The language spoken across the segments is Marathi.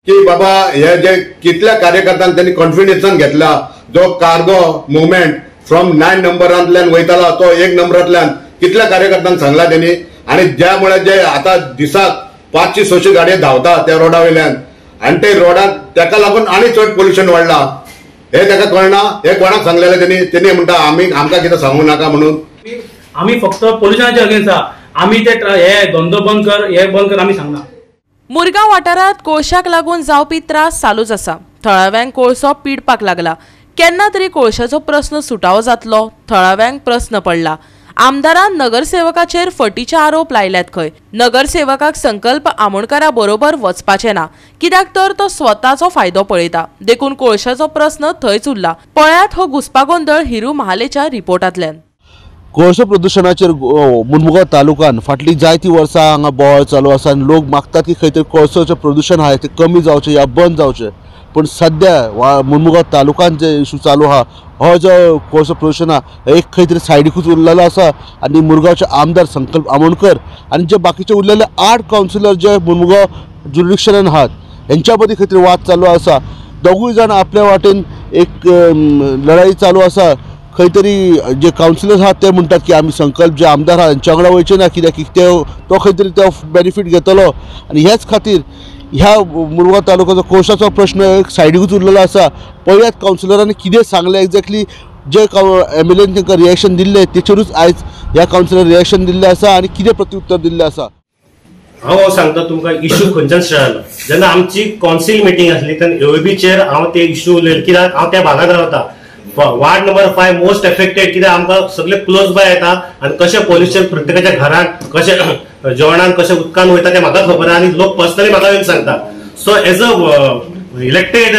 की बाबा हे जे कितल्या कार्यकर्त्यांनी त्यांनी कॉन्फिडन्सान घेतला, जो कार्गो मुवमेंट फ्रॉम 9 नंबरांतल्यान वयतालो तो 1 नंबरांतल्यान कितल्या कार्यकर्त्यांक सांगला त्यांनी, आणि ज्यामुळे जे आता दिसाक 500-600 गाडयो धांवता त्या रोडा वयल्यान आणि ते रोडाक त्याका लागून आणि चड पोल्युशन वाडला, हे त्याका कळना. हे कोणाक सांगलेले त्यांनी म्हणटा आमकां कितें सांगू नाका म्हणून. आम्ही फक्त पोल्युशनाचे अगेन्स्ट आहा. आम्ही ते हे धंदो बंद कर, हे बंद कर आम्ही सांगना. मुरगांव वाठारात कोळशाक लागून जावपी त्रास चालूच आसा. थळाव्यांक कोळसो पिडपाक लागला. केन्ना तरी कोळशाचो प्रश्न सुटावो जातलो, थळाव्यांक प्रश्न पडला. आमदारान नगरसेवकाचेर फटीचे आरोप लायल्यात खंय. नगरसेवकाक संकल्प आमोणकारा बरोबर वचपाचे ना, कित्याक तर तो स्वताचो फायदो पळयता. देखून कोळशाचो प्रश्न थंयच उरला. पळयात हो घुसपागोंदळ हिरू महालेच्या रिपोर्टांतल्यान. कोळसो प्रदूषणाचेर मुरमुगांव तालुक्यात फाटली जायती वर्सां हांगा बोवाळ चालू आसा आनी लोक मागतात की खंय तरी कोळसोचें प्रदूषण आहा तें कमी जावचें या बंद जावचें. पण सद्या मुरमुगांव तालुक्यात जे इशू चालू आहा, हो जो कोळसो प्रदूषण आहा एक खंय तरी सायडीकूच उरलेलो आसा. आनी मुरगांवचे आमदार संकल्प आमोणकर आनी जे बाकीचे उरलेले 8 कावन्सिलर जे मुरमुगांव जुरिडिक्शनान आहात हेंच्या मदीं खंय तरी वाद चालू आसा. दोगूय जाण आपल्या वाटेन एक लढाई चालू आसा. खंय तरी जे कावन्सिलर आहात ते म्हणटात की आमी संकल्प जे आमदार आहा हांच्या वांगडा वयचे ना, कित्याक तो खंय तरी तो बेनिफीट घेतलो. आनी हेच खातीर ह्या मुरगांव तालुक्याचो कोळशाचो प्रश्न एक सायडीकूच उरलेलो आसा. पळयात कावन्सिलरांनी कितें सांगलें एक्झॅक्टली. जे एमएलएन तांकां रिएक्शन दिल्लें तेचेरूच आयज ह्या कावन्सिलर रिएक्शन दिल्लें आसा आनी कितें प्रत्युत्तर दिल्लें आसा. हांव सांगता तुमकां इश्यू खंयच्यान स्टार्ट जालो. जेन्ना आमची कौन्सिल मिटींग आसली तेन्ना एओबीचेर हांव ते इश्यू उलयलो, कित्याक हांव त्या भागांत रावता. वार्ड नंबर 5 मोस्ट एफेक्टेड, कित्याक आमकां सगळे क्लोज बाय येता आनी कशें पोल्युशन प्रत्येकाच्या घरांत कशें जेवणान कशें उदकान वयता तें म्हाका खबर आहा आनी लोक पर्सनली म्हाका येवन सांगता. So as a elected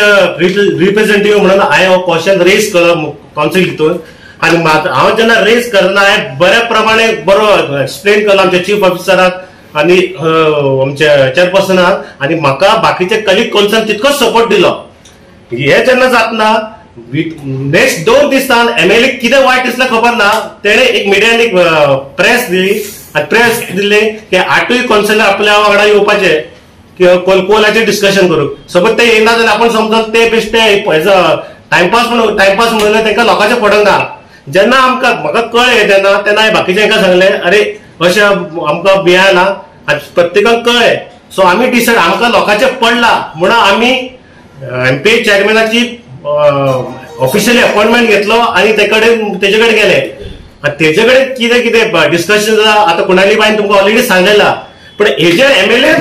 representative म्हणून हांवें हो क्वेश्चन रेज केलो कावन्सिल हितून. आनी हांव जेन्ना रेज करना हांवें बऱ्या प्रमाणे बरो एक्सप्लेन केलो आमच्या चीफ ऑफिसराक आनी आमच्या चेअरपर्सनाक, आनी म्हाका बाकीचे कलीग कोल्सान तितकोच सपोर्ट दिलो. हे जेन्ना जातना नेक्स्ट 2 दिसान एमएलए कितें वायट दिसलें खबर ना, तेणे एक मिडियान एक प्रेस दिली आनी प्रेस दिल्ली की 8 कावन्सिलर आपल्या वांगडा येवपाचे कोलाचेर डिस्कशन करूंक. सपोज ते येना जाल्यार आपण समजून ते बेश्टे टायमपास म्हणून तांकां लोकांचे पडोंक ना. जेन्ना म्हाका कळ्ळें तेन्ना हांवें बाकीच्यांका सांगलें अरे अशें आमकां भियाना आनी प्रत्येकाक कळ्ळें. सो आमी डिसायड आमकां लोकांचे पडला म्हणून आमी एमपी चेअरमॅनाची ऑफिशियली अपॉइंटमेंट घेतलो आनी तेजे कडेन गेले. तेजे कडेन कितें कितें डिस्कशन जाता आतां कुणाली बाईन तुमकां ऑलरेडी सांगलेला. पण हेजेर एमएलए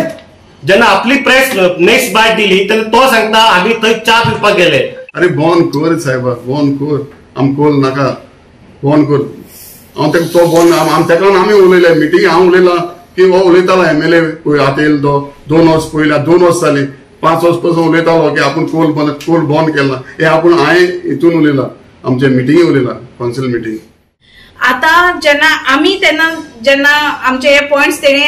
जेन्ना आपली प्रेस नेक्स्ट बायट दिली तेन्ना तो सांगता आमी थंय च्या पिवपाक गेले. अरे बंद कर साहेबा, बंद कर, आमकोल नाका, बंद कर. हांव तेका तो बंद तेका लागून आमी उलयले मिटींग. हांव उलयलां की हो उलयतालो एमएलए आतां येयलो तो 2 वर्स पयलीं, 2 वर्स जालीं, 5 वर्स पासून उलयतालो की आपूण कोल बंद केला. हे आपूण हांवें हितून उलयलां, आमच्या मिटींगे उलयलां, कावन्सिल मिटींग. आता जेन्ना आमचे हे पॉइंट्स तेणे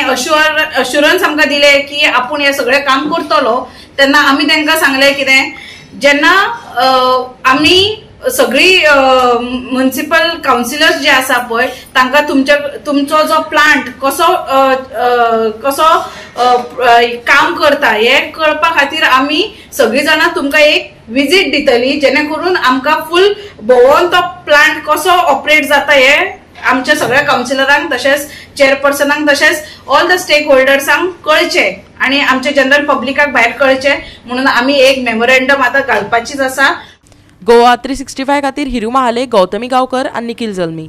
अश्युरन्स आमकां दिले की आपूण हे सगळे काम करतलो, तेन्ना आमी तांकां सांगले कितें, जेन्ना आमी सगळी म्युनिसिपल कावन्सिलर्स जे आसा पळय तांकां तुमचो जो प्लांट कसो काम करता हे कळपा खातीर आमी सगळीं जाणां तुमकां एक विजीट दितली, जेणे करून आमकां फुल भोंवून तो प्लांट कसो ऑपरेट जाता हे आमच्या सगळ्या कावन्सिलरांक तशेंच चेअरपर्सनांक तशेंच ऑल द स्टेक होल्डर्सांक कळचे आनी आमच्या जनरल पब्लिकाक भायर कळचे म्हणून आमी एक मेमोरेंडम आतां घालपाचीच आसा. गोवा 365 खातीर हिरू महाले, गौतमी गांवकर आनी निखिल जल्मी.